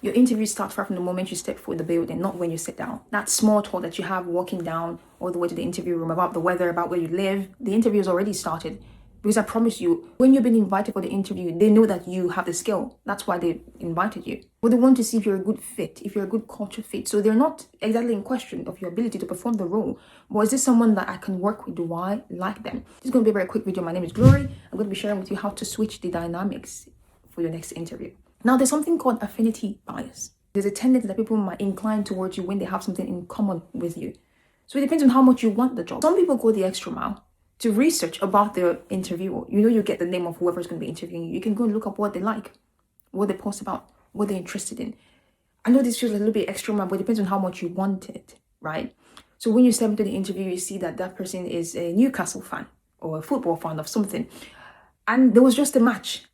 Your interview starts right from the moment you step foot in the building, not when you sit down. That small talk that you have walking down all the way to the interview room about the weather, about where you live, the interview has already started. Because I promise you, when you've been invited for the interview, they know that you have the skill. That's why they invited you. But they want to see if you're a good fit, if you're a good culture fit. So they're not exactly in question of your ability to perform the role. But is this someone that I can work with? Do I like them? This is going to be a very quick video. My name is Glory. I'm going to be sharing with you how to switch the dynamics for your next interview. Now, there's something called affinity bias. There's a tendency that people might incline towards you when they have something in common with you. So it depends on how much you want the job. Some people go the extra mile to research about their interviewer. You get the name of whoever's going to be interviewing you. You can go and look up what they like, what they post about, what they're interested in. I know this feels a little bit extra, but it depends on how much you want it, right? So when you step into the interview, you see that that person is a Newcastle fan or a football fan of something. And there was just a match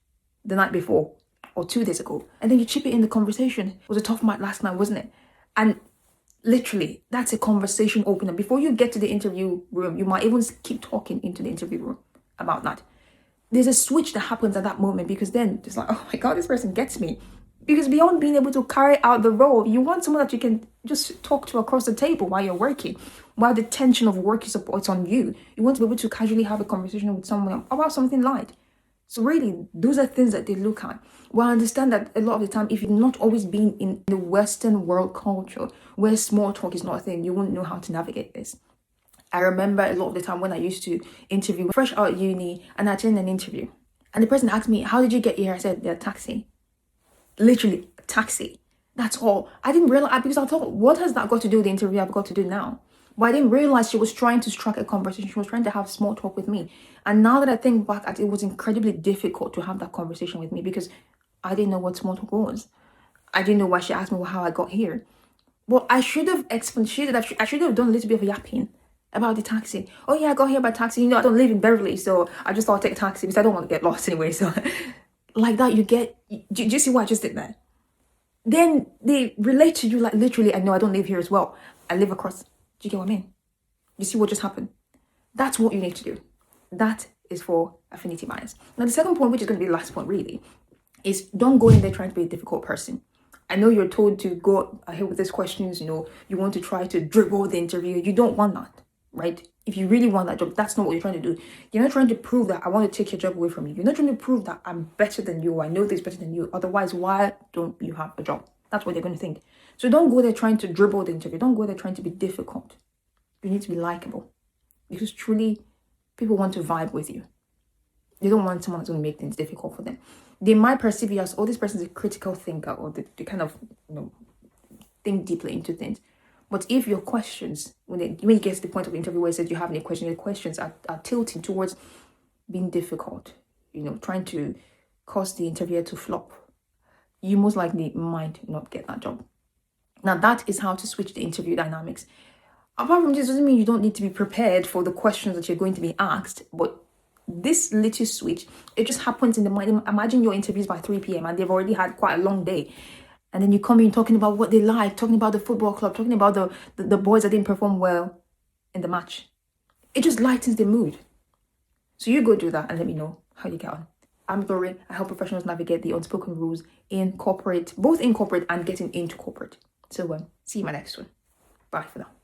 the night before or 2 days ago. And then you chip it in the conversation. It was a tough match last night, wasn't it? And literally, that's a conversation opener. Before you get to the interview room, you might even keep talking into the interview room about that. There's a switch that happens at that moment because then it's like, oh my God, this person gets me. Because beyond being able to carry out the role, you want someone that you can just talk to across the table while you're working, while the tension of work is on you. You want to be able to casually have a conversation with someone about something light. So really, those are things that they look at. Well, I understand that a lot of the time, if you've not always been in the Western world culture, where small talk is not a thing, you won't know how to navigate this. I remember a lot of the time when I used to interview, fresh out of uni, and I attended an interview. And the person asked me, how did you get here? I said, yeah, taxi. Literally, taxi. That's all. I didn't realize, because I thought, what has that got to do with the interview I've got to do now? But I didn't realize she was trying to strike a conversation. She was trying to have small talk with me. And now that I think back, it was incredibly difficult to have that conversation with me because I didn't know what small talk was. I didn't know why she asked me how I got here. Well, I should have explained. I should have done a little bit of yapping about the taxi. Oh yeah, I got here by taxi. I don't live in Beverly, so I just thought I'd take a taxi because I don't want to get lost anyway. So like that, do you see what I just did there? Then they relate to you like literally, I know I don't live here as well. I live across. Do you get what I mean? You see what just happened? That's what you need to do. That is for affinity bias. Now, the second point, which is going to be the last point really, is don't go in there trying to be a difficult person. I know you're told to go ahead with these questions, you want to try to dribble the interview. You don't want that, right? If you really want that job, that's not what you're trying to do. You're not trying to prove that I want to take your job away from you. You're not trying to prove that I'm better than you or I know this better than you. Otherwise, why don't you have a job? That's what they're going to think. So don't go there trying to dribble the interview. Don't go there trying to be difficult. You need to be likable. Because truly, people want to vibe with you. They don't want someone that's going to make things difficult for them. They might perceive you as, oh, this person's a critical thinker, or they kind of, think deeply into things. But if your questions, when you get to the point of the interview where it says you have any questions, your questions are tilting towards being difficult, trying to cause the interviewer to flop, you most likely might not get that job. Now, that is how to switch the interview dynamics. Apart from this, doesn't mean you don't need to be prepared for the questions that you're going to be asked, but this little switch, it just happens in the mind. Imagine your interviews by 3 p.m. and they've already had quite a long day. And then you come in talking about what they like, talking about the football club, talking about the boys that didn't perform well in the match. It just lightens the mood. So you go do that and let me know how you get on. I'm Glory. I help professionals navigate the unspoken rules in corporate, both in corporate and getting into corporate. So see you in my next one. Bye for now.